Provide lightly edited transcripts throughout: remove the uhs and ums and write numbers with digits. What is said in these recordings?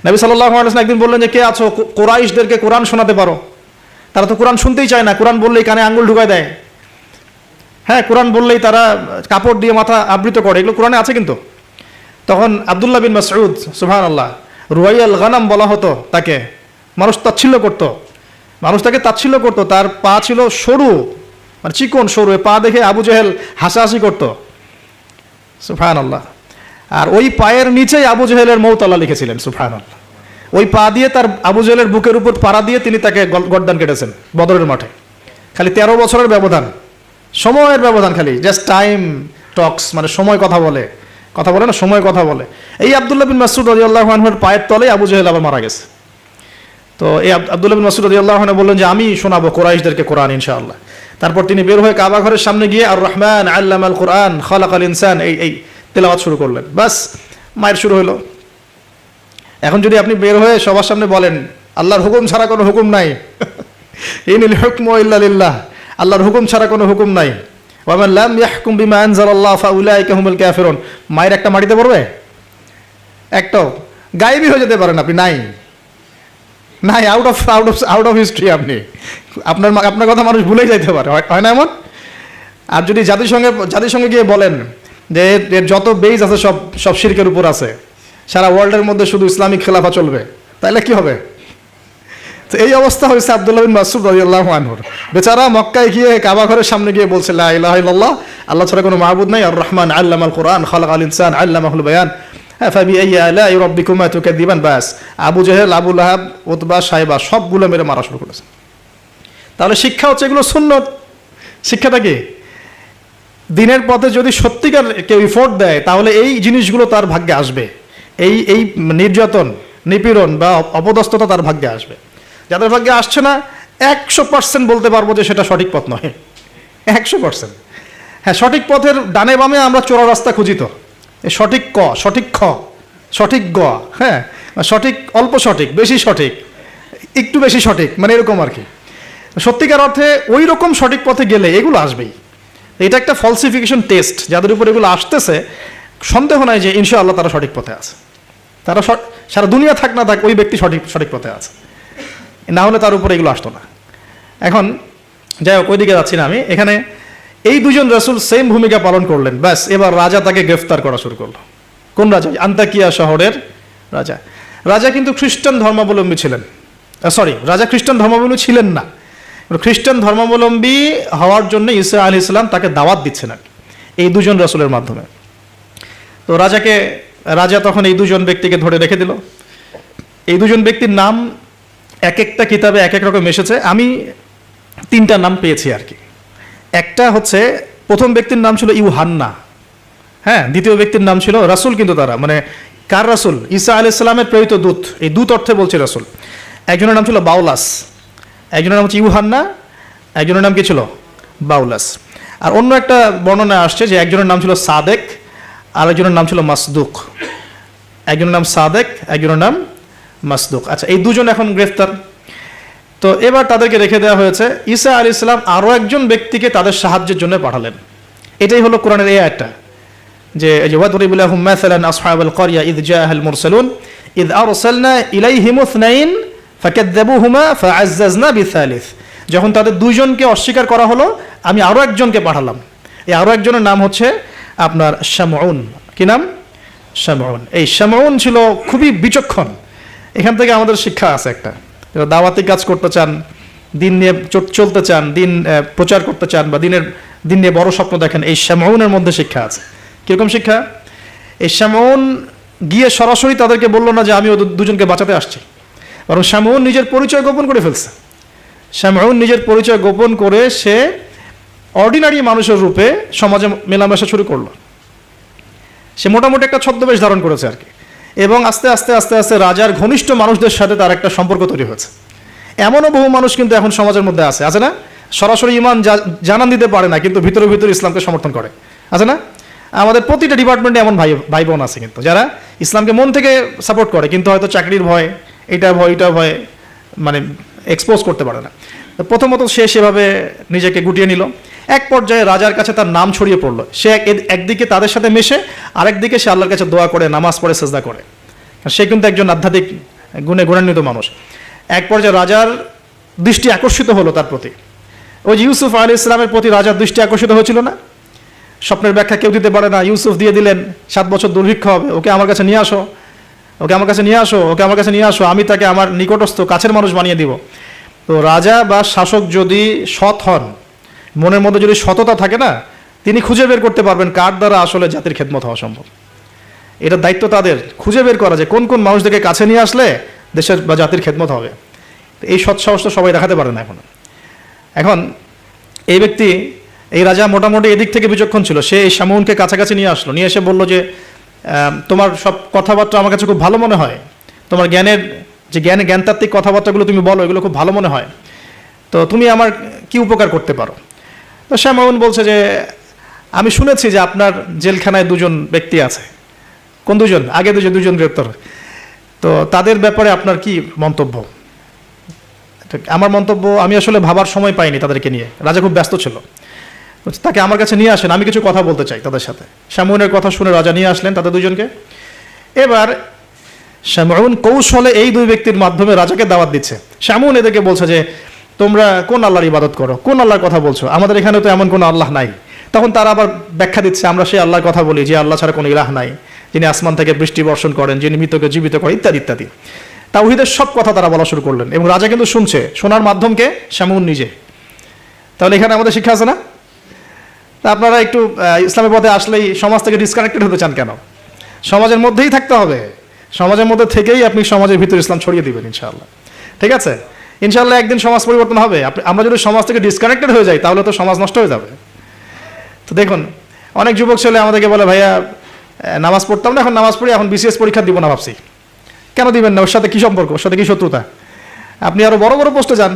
নবী সাল্লাল্লাহু আলাইহি ওয়াসাল্লাম একদিন বললেন যে কে আছো কুরাইশদেরকে কোরআন শোনাতে পারো? তারা তো কোরআন শুনতেই চায় না, কোরআন বললেই কানে আঙ্গুল ঢুকায় দেয়। হ্যাঁ, কোরআন বললেই তারা কাপড় দিয়ে মাথা আবৃত করে, এগুলো কোরআনে আছে কিন্তু। তখন আব্দুল্লাহ বিন মাসউদ, সুবহানাল্লাহ, রুয়াইয়াল গানাম বলা হতো তাকে, মানুষ তাচ্ছিল্য করতো, মানুষ তাকে তাচ্ছিল্য করতো। তার পা ছিল সরু, মানে চিকন সরু, পা দেখে আবু জেহেল হাসাহাসি করতো, সুবহানাল্লাহ। আর ওই পায়ের নিচেই আবু জেহেলের মৌত আল্লাহ লিখেছিলেন, সুবহানাল্লাহ। ওই পা দিয়ে তার আবু জেহেলের বুকের উপর পাড়া দিয়ে তিনি তাকে গর্দান কেটেছেন বদরের মাঠে। খালি 13 বছরের ব্যবধান, সময়ের ব্যবধান, খালি জাস্ট টাইম টক্স, মানে সময় কথা বলে, কথা বলে না, সময় কথা বলে। এই আব্দুল্লাহ বিন মাসউদ রাদিয়াল্লাহু আনহুর পায়ের তলেই আবু জেহেল আবার মারা গেছে। তো এই আব্দুল্লাহ বিন মাসউদ রাদিয়াল্লাহু আনহু বললেন যে আমি শোনাবো কুরাইশদেরকে কোরআন ইনশাআল্লাহ। তারপর তিনি বের হয়ে কাবা ঘরের সামনে গিয়ে আর রহমান আল্লামাল কোরআন খালাকাল ইনসান এই তেলাওয়াত শুরু করলেন। বাস, মায়ের শুরু হলো। এখন যদি আপনি বের হয়ে সবার সামনে বলেন আল্লাহর হুকুম ছাড়া কোনো হুকুম নাই, ইনিল হুকমু ইল্লা লিল্লাহ, আল্লাহর হুকুম ছাড়া কোনো হুকুম নাই, ওয়া মান লাম ইয়াহকুম বিমা আনজালাল্লাহ ফাউলাইকা হুমুল কাফিরুন, মায়ের একটা মাটিতে পড়বে? একটাও গায়েবই হয়ে যেতে পারেন আপনি, নাই নাই, আউট অফ হিস্ট্রি। আপনি আপনার কথা মানুষ ভুলেই যাইতে পারে, হয় না এমন? আর যদি জাতিসংঘে গিয়ে বলেন যে এর যত বেজ আছে সব শিরকের উপর আছে, সারা ওয়ার্ল্ডের মধ্যে শুধু ইসলামিক খেলাফা চলবে, তাহলে কি হবে? তো এই অবস্থা হয়েছে আব্দুল্লাহ বিন মাসউদ রাদিয়াল্লাহু আনহুর। বেচারা মক্কায় গিয়ে কাবা ঘরের সামনে গিয়ে বলছে লা ইলাহা ইল্লাল্লাহ, আল্লাহ ছাড়া কোনো মাবুদ নাই, আর রহমান আল্লামাল কোরআন খালাকাল ইনসান আল্লামাহুল বায়ান ফাবিআইয়ি আলাই রাব্বিকুমা তুকাযযিবান। বাস, আবু জেহেল, আবু লাহাব, উতবা, সাইবা সবগুলো মেরে মারা শুরু করেছে। তাহলে শিক্ষা হচ্ছে এগুলো সুন্নত। শিক্ষাটা কি? দিনের পথে যদি সত্যিকার কেউ এফোর্ট দেয় তাহলে এই জিনিসগুলো তার ভাগ্যে আসবে। এই নির্যাতন, নিপীড়ন বা অপদস্থতা তার ভাগ্যে আসবে। যাদের ভাগ্যে আসছে না 100% বলতে পারবো যে সেটা সঠিক পথ নয়, 100%। হ্যাঁ, সঠিক পথের ডানে বামে আমরা চোরা রাস্তা খুঁজি, তো সঠিক ক, সঠিক খ, সঠিক গ, হ্যাঁ, সঠিক অল্প সঠিক, বেশি সঠিক, একটু বেশি সঠিক, মানে এরকম আর কি। সত্যিকার অর্থে ওই রকম সঠিক পথে গেলে এগুলো আসবেই। এটা একটা ফলসিফিকেশন টেস্ট, যাদের উপর এগুলো আসতেছে সন্দেহ নাই যে ইনশাআল্লাহ তারা সঠিক পথে আছে। তারা সারা দুনিয়া থাক না থাক ওই ব্যক্তি সঠিক পথে আছে, না হলে তার উপরে এগুলো আসতো না। এখন যাই হোক, ওইদিকে যাচ্ছি না আমি। এখানে এই দুজন রাসূল সেম ভূমিকা পালন করলেন। ব্যাস, এবার রাজা তাকে গ্রেফতার করা শুরু করলো। কোন রাজা? আন্তাকিয়া শহরের রাজা। রাজা কিন্তু খ্রিস্টান ধর্মাবলম্বী ছিলেন, রাজা খ্রিস্টান ধর্মাবলম্বী ছিলেন না। খ্রিস্টান ধর্মাবলম্বী হওয়ার জন্য ঈসা আলাইহিস সালাম তাকে দাওয়াত দিচ্ছেন আর এই দুজন রাসূলের মাধ্যমে। তো রাজা তখন এই দুজন ব্যক্তিকে ধরে রেখে দিল। এই দুজন ব্যক্তির নাম এক একটা কিতাবে এক এক রকম এসেছে। আমি 3টা নাম পেয়েছি আর কি। একটা হচ্ছে, প্রথম ব্যক্তির নাম ছিল ইউহান্না, হ্যাঁ। দ্বিতীয় ব্যক্তির নাম ছিল রাসূল, কিন্তু তারা মানে কার রাসূল? ঈসা আলাইহিস সালামের প্রেরিত দূত। এই দূত অর্থে বলছে রাসূল। একজনের নাম ছিল বাউলাস, একজনের নাম হচ্ছে ইউহান্না, একজনের নাম কি ছিল? বাউলাস। আর অন্য একটা বর্ণনা আসছে যে একজনের নাম ছিল সাদেক, আর একজনের নাম ছিল মাসদুক। একজনের নাম সাদেক, একজনের নাম মাসদুক। আচ্ছা, এই দুজন এখন গ্রেফতার। তো এবার তাদেরকে রেখে দেওয়া হয়েছে। ঈসা আলাইহিস সালাম আরও একজন ব্যক্তিকে তাদের সাহায্যের জন্য পাঠালেন। এটাই হলো কোরআনের এই আয়াতটা, যে ওয়াদরিব লাহুম মাসালান আসহাবাল ক্বরিয়া ইয জাআহাল মুরসালুন ইয আরসালনা ইলাইহিম ইসনাইন ফাকাযযাবুহুমা ফাআজ্জাজনা বিসালিস। যখন তাদের দুইজনকে অস্বীকার করা হলো, আমি আরও একজনকে পাঠালাম। এই আরও একজনের নাম হচ্ছে আপনার শামউন। কি নাম? শামউন। এই শামউন ছিল খুবই বিচক্ষণ। এখান থেকে আমাদের শিক্ষা আছে একটা, দাওয়াতি কাজ করতে চান, দিন নিয়ে চলতে চান, দিন প্রচার করতে চান, বা দিন নিয়ে বড় স্বপ্ন দেখেন, এই শামউনের মধ্যে শিক্ষা আছে। কীরকম শিক্ষা? এই শামউন গিয়ে সরাসরি তাদেরকে বললো না যে আমি ও দুজনকে বাঁচাতে আসছি, বরং শামউন নিজের পরিচয় গোপন করে ফেলছে। শামউন নিজের পরিচয় গোপন করে সে অর্ডিনারি মানুষের রূপে সমাজে মেলামেশা শুরু করলো। সে মোটামুটি একটা ছদ্মবেশ ধারণ করেছে আর কি, এবং আস্তে আস্তে আস্তে আস্তে রাজার ঘনিষ্ঠ মানুষদের সাথে তার একটা সম্পর্ক তৈরি হয়েছে। এমনও বহু মানুষ কিন্তু এখন সমাজের মধ্যে আছে না? সরাসরি ইমান জানান দিতে পারে না, কিন্তু ভিতরে ভিতরে ইসলামকে সমর্থন করে, আছে না? আমাদের প্রতিটা ডিপার্টমেন্টে এমন ভাই বোন আছে কিন্তু, যারা ইসলামকে মন থেকে সাপোর্ট করে, কিন্তু হয়তো চাকরির ভয়, এটা ভয় মানে এক্সপোজ করতে পারে না। প্রথমত সে সেভাবে নিজেকে গুটিয়ে নিল। এক পর্যায়ে রাজার কাছে তার নাম ছড়িয়ে পড়লো। সে একদিকে তাদের সাথে মেশে, আরেকদিকে সে আল্লাহর কাছে দোয়া করে, নামাজ পড়ে, সেজদা করে। সে কিন্তু একজন আধ্যাত্মিক গুণে গুণান্বিত মানুষ। এক পর্যায়ে রাজার দৃষ্টি আকর্ষিত হলো তার প্রতি। ওই যে ইউসুফ আলাইহিস সালামের প্রতি রাজার দৃষ্টি আকর্ষিত হয়েছিল না? স্বপ্নের ব্যাখ্যা কেউ দিতে পারে না, ইউসুফ দিয়ে দিলেন, 7 বছর দুর্ভিক্ষ হবে, ওকে আমার কাছে নিয়ে আসো, ওকে আমার কাছে নিয়ে আসো, ওকে আমার কাছে নিয়ে আসো, আমি তাকে আমার নিকটস্থ কাছের মানুষ বানিয়ে দিব। তো রাজা বা শাসক যদি সৎ হন, মনের মধ্যে যদি সততা থাকে না, তিনি খুঁজে বের করতে পারবেন কার দ্বারা আসলে জাতির খেদমত হওয়া সম্ভব। এটা দায়িত্ব তাদের খুঁজে বের করা যে কোন কোন মানুষদেরকে কাছে নিয়ে আসলে দেশের বা জাতির খেদমত হবে। এই সৎ সাহসটা সবাই দেখাতে পারে না এখন এই ব্যক্তি, এই রাজা মোটামুটি এদিক থেকে বিচক্ষণ ছিল। সে এই শামউনকে কাছাকাছি নিয়ে আসলো, নিয়ে এসে বলল যে তোমার সব কথাবার্তা আমার কাছে খুব ভালো মনে হয়, তোমার জ্ঞানের যে জ্ঞানতাত্ত্বিক কথাবার্তাগুলো তুমি বলো, এগুলো খুব ভালো মনে হয়, তো তুমি আমার কি উপকার করতে পারো? তো শামউন বলছে যে আমি শুনেছি যে আপনার জেলখানায় 2জন ব্যক্তি আছে। কোন 2জন? আগে 2জন গ্রেপ্তার। তো তাদের ব্যাপারে আপনার কি মন্তব্য? আমার মন্তব্য, আমি আসলে ভাবার সময় পাইনি তাদেরকে নিয়ে, রাজা খুব ব্যস্ত ছিল, তাকে আমার কাছে নিয়ে আসেন, আমি কিছু কথা বলতে চাই তাদের সাথে। শামউনের কথা শুনে রাজা নিয়ে আসলেন তাদের 2জনকে। এবার শামউন কৌশলে এই 2 ব্যক্তির মাধ্যমে রাজাকে দাওয়াত দিচ্ছে। শামউন এদেরকে বলছে যে তোমরা কোন আল্লাহর ইবাদত করো, কোন আল্লাহর কথা বলছো, আমাদের এখানে তো এমন কোনো আল্লাহ নাই। তখন তারা আবার ব্যাখ্যা দিচ্ছে, আমরা সেই আল্লাহর কথা বলি যে আল্লাহ ছাড়া কোনো ইলাহ নাই, যিনি আসমান থেকে বৃষ্টি বর্ষণ করেন, যিনি মৃতকে জীবিত করেন, ইত্যাদি ইত্যাদি। তাওহীদের সব কথা তারা বলা শুরু করলেন এবং রাজা কিন্তু শুনছে, শোনার মাধ্যমকে শামউন নিজে। তাহলে এখানে আমাদের শিক্ষা আছে না? তা আপনারা একটু ইসলামের পথে আসলেই সমাজ থেকে ডিসকানেক্টেড হতে চান কেন? সমাজের মধ্যেই থাকতে হবে, সমাজের মধ্যে থেকেই আপনি সমাজের ভিতরে ইসলাম ছড়িয়ে দিবেন ইনশাআল্লাহ। ঠিক আছে? ইনশাআল্লাহ একদিন সমাজ পরিবর্তন হবে। আমরা যদি সমাজ থেকে ডিসকানেক্টেড হয়ে যাই তাহলে তো সমাজ নষ্ট হয়ে যাবে। তো দেখুন, অনেক যুবক ছেলে আমাদেরকে বলে, ভাইয়া নামাজ পড়তাম না, এখন নামাজ পড়ি, এখন বিসিএস পরীক্ষা দিব না ভাবছি। কেন দিবেন না? ওর সাথে কি সম্পর্ক, ওর সাথে কি শত্রুতা? আপনি আরো বড় বড় পোস্টে যান,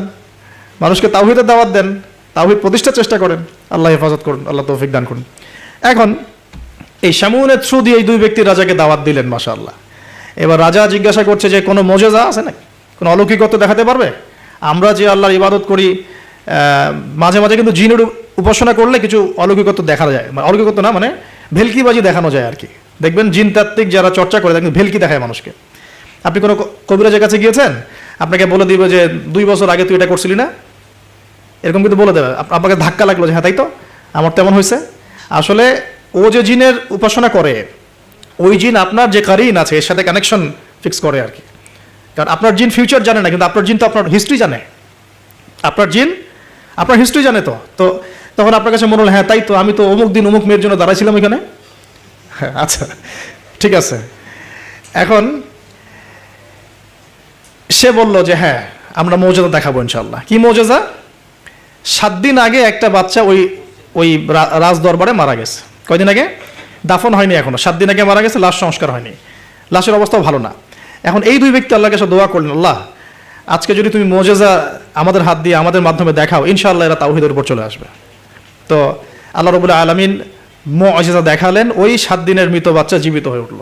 মানুষকে তাওহীদের দাওয়াত দেন, তাওহীদ প্রতিষ্ঠার চেষ্টা করেন, আল্লাহ হেফাজত করুন, আল্লাহ তৌফিক দান করুন। এখন এই শামউনের থ্রু দিয়ে এই 2 ব্যক্তি রাজাকে দাওয়াত দিলেন, মাশাআল্লাহ। এবার রাজা জিজ্ঞাসা করছে যে কোনো মুজিজা আছে নাকি, কোনো অলৌকিকত্ব দেখাতে পারবে? আমরা যে আল্লাহর ইবাদত করি, মাঝে মাঝে কিন্তু জিনের উপাসনা করলে কিছু অলৌকিকত্ব দেখা যায়, অলৌকিকত্ব না মানে ভেলকিবাজি দেখানো যায় আর কি। দেখবেন জিন তাত্ত্বিক যারা চর্চা করে দেখবেন ভেলকি দেখায় মানুষকে। আপনি কোনো কবিরাজের কাছে গিয়েছেন, আপনাকে বলে দিবে যে 2 বছর আগে তুই এটা করছিলি না, এরকম কিন্তু বলে দেবে। আপনাকে ধাক্কা লাগলো যে হ্যাঁ তাই তো, আমার তেমন হয়েছে। আসলে ও যে জিনের উপাসনা করে, ওই জিন আপনার যে কারিন আছে এর সাথে কানেকশন ফিক্স করে আর কি। কারণ আপনার জিন ফিউচার জানে না, কিন্তু আপনার জিন তো আপনার হিস্ট্রি জানে। আপনার জিন আপনার হিস্ট্রি জানে। তো তখন আপনার কাছে মনে হলো হ্যাঁ তাই তো, আমি তো অমুক দিন অমুক মেয়ের জন্য দাঁড়াইছিলাম এখানে। হ্যাঁ আচ্ছা ঠিক আছে। এখন সে বলল যে হ্যাঁ আমরা মৌজেজা দেখাবো ইনশাল্লাহ। কি মৌজেজা? 7 দিন আগে একটা বাচ্চা ওই রাজ দরবারে মারা গেছে। কয়দিন আগে? দাফন হয়নি এখনো, 7 দিন আগে মারা গেছে, লাশ সংস্কার হয়নি, লাশের অবস্থাও ভালো না। এখন এই 2 ব্যক্তি আল্লাহর কাছে দোয়া করলেন, আল্লাহ আজকে যদি তুমি মৌজেজা আমাদের হাত দিয়ে আমাদের মাধ্যমে দেখাও, ইনশাআল্লাহ এরা তাওহীদের উপর চলে আসবে। তো আল্লাহ রাব্বুল আলামিন মুজিজা দেখালেন, ওই 7 দিনের মৃত বাচ্চা জীবিত হয়ে উঠল।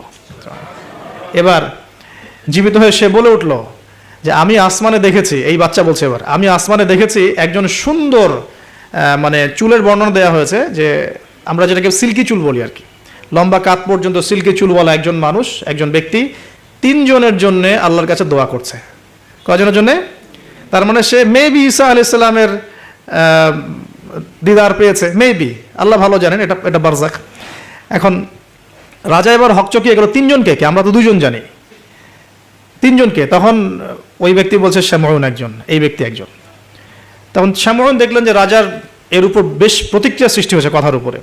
এবার জীবিত হয়ে সে বলে উঠল যে আমি আসমানে দেখেছি, এই বাচ্চা বলছে এবার, আমি আসমানে দেখেছি একজন সুন্দর, মানে চুলের বর্ণনা দেওয়া হয়েছে যে আমরা যেটাকে সিল্কি চুল বলি আর কি, লম্বা কাত পর্যন্ত সিল্কি চুলওয়ালা একজন মানুষ, একজন ব্যক্তি 3 জনের জন্য আল্লাহর কাছে দোয়া করছে। কয়জনের জন্য? তার মানে সে মেবি ঈসা আলাইহিস সালামের দিদার পেয়েছে, মেবি, আল্লাহ ভালো জানেন, এটা বারজাক। এখন রাজা এবার হকচকিয়ে গেল 3 জনকে, কি আমরা তো 2 জন জানি, 3 জনকে। তখন ওই ব্যক্তি বলছে শামউন একজন, এই ব্যক্তি একজন। তখন শামউন দেখলেন যে রাজার এর উপর বেশ প্রতিক্রিয়া সৃষ্টি হয়েছে কথার উপরে।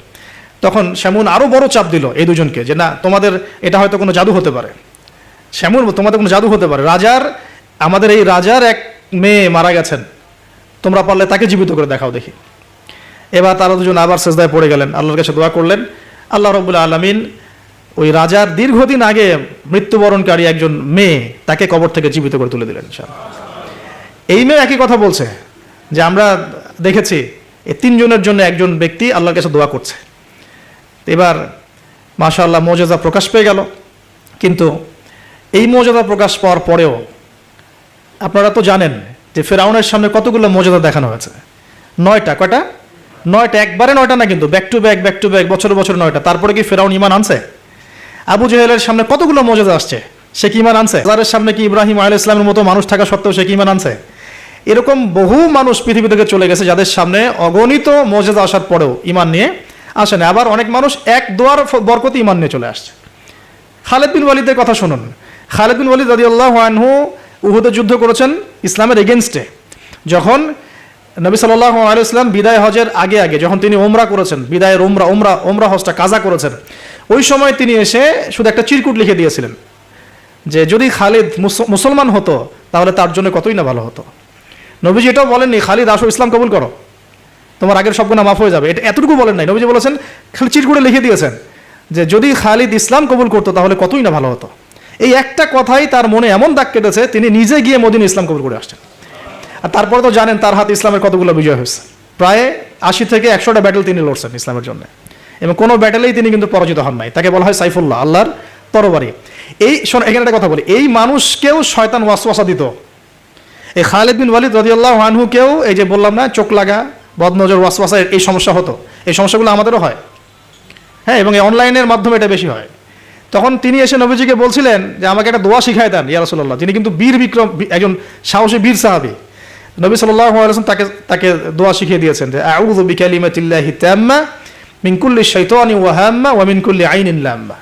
তখন শামউন আরো বড় চাপ দিল এই 2 জনকে যে না, তোমাদের এটা হয়তো কোনো জাদু হতে পারে। শামউন, তোমাদের কোনো জাদু হতে পারে, আমাদের এই রাজার এক মেয়ে মারা গেছেন, তোমরা পারলে তাকে জীবিত করে দেখাও দেখি। এবার তারা 2জন আবার সিজদায় পড়ে গেলেন, আল্লাহর কাছে দোয়া করলেন। আল্লাহ রাব্বুল আলামিন ওই রাজার দীর্ঘদিন আগে মৃত্যুবরণকারী একজন মেয়ে, তাকে কবর থেকে জীবিত করে তুলে দিলেন ইনশাআল্লাহ। এই মেয়ে একই কথা বলছে যে আমরা দেখেছি এই 3 জনের জন্য একজন ব্যক্তি আল্লাহর কাছে দোয়া করছে। এবার মাশাআল্লাহ মুজিজা প্রকাশ পেয়ে গেল। কিন্তু এই মুজিজা প্রকাশ পাওয়ার পরেও আপনারা তো জানেন যে ফেরাউনের সামনে কতগুলো মুজিজা দেখানো হয়েছে, 9টা। কয়টা? 9টা, একবারে 9টা না কিন্তু, ব্যাক টু ব্যাক বছর বছর 9টা। তারপরে কি ফেরাউন ঈমান আনছে? আবু জেহেলের সামনে কতগুলো মুজিজা আসছে, সে কি ঈমান আনছে? যাদের সামনে কি ইব্রাহিম আলাইহিস সালামের মতো মানুষ থাকা সত্ত্বেও সে কি ঈমান আনছে? এরকম বহু মানুষ পৃথিবী থেকে চলে গেছে যাদের সামনে অগণিত মুজিজা আসার পরেও ঈমান নিয়ে আসে না। আবার অনেক মানুষ এক দোয়ার বরকতে ঈমান নিয়ে চলে আসছে। খালিদ বিন ওয়ালিদের কথা শুনুন। খালিদ বিন ওয়ালিদ রাদিয়াল্লাহু আনহু উহুদে যুদ্ধ করেছেন ইসলামের এগেনস্টে। যখন নবী সাল্লাল্লাহু আলাইহি ওয়াসাল্লাম বিদায় হজের আগে আগে যখন তিনি ওমরা করেছেন, বিদায়ের ওমরা হজটা কাজা করেছেন, ওই সময় তিনি এসে শুধু একটা চিরকুট লিখে দিয়েছিলেন যে যদি খালিদ মুসলমান হতো তাহলে তার জন্য কতই না ভালো হতো। নবীজি এটাও বলেননি খালিদ আসো ইসলাম কবুল করো, তোমার আগের সব গুনাহ মাফ হয়ে যাবে, এটা এতটুকু বলেন নাই। নবীজি বলেছেন, খালি চিরকুটে লিখে দিয়েছেন যে যদি খালিদ ইসলাম কবুল করতো তাহলে কতই না ভালো হতো। এই একটা কথাই তার মনে এমন দাগ কেটেছে, তিনি নিজে গিয়ে মদিনা ইসলাম কবুল করে আসছেন। আর তারপরে তো জানেন তার হাতে ইসলামের কতগুলো বিজয় হয়েছে, প্রায় 80 থেকে 100টা ব্যাটেল তিনি লড়ছেন ইসলামের জন্য, এবং কোনো ব্যাটেলেই তিনি কিন্তু পরাজিত হন নাই। তাকে বলা হয় সাইফুল্লাহ, আল্লাহর তরবারি। এখানে একটা কথা বলি, এই মানুষকেও শয়তান ওয়াসওয়াসা দিত। এই খালিদ বিন ওয়ালিদ রাদিয়াল্লাহু আনহুকেও এই যে বললাম না চোখ লাগা, বদনজর, ওয়াসওয়াসা, এই সমস্যা হতো। এই সমস্যাগুলো আমাদেরও হয়, হ্যাঁ, এবং এই অনলাইনের মাধ্যমে এটা বেশি হয়। তখন তিনি এসে নবীজিকে বলছিলেন যে আমাকে একটা দোয়া শিখায় দেন ইয়া রাসূলুল্লাহ। তিনি কিন্তু বীর বিক্রম, একজন সাহসী বীর সাহাবী। নবী সাল্লাল্লাহু আলাইহি ওয়াসাল্লাম তাকে দোয়া শিখিয়ে দিয়েছেন যে আউযু বিকালিমাতিল্লাহি তাম্মা মিন কুল্লি শাইতানিন ওয়া হাম্মা ওয়া মিন কুল্লি আইনিন লাম্মা।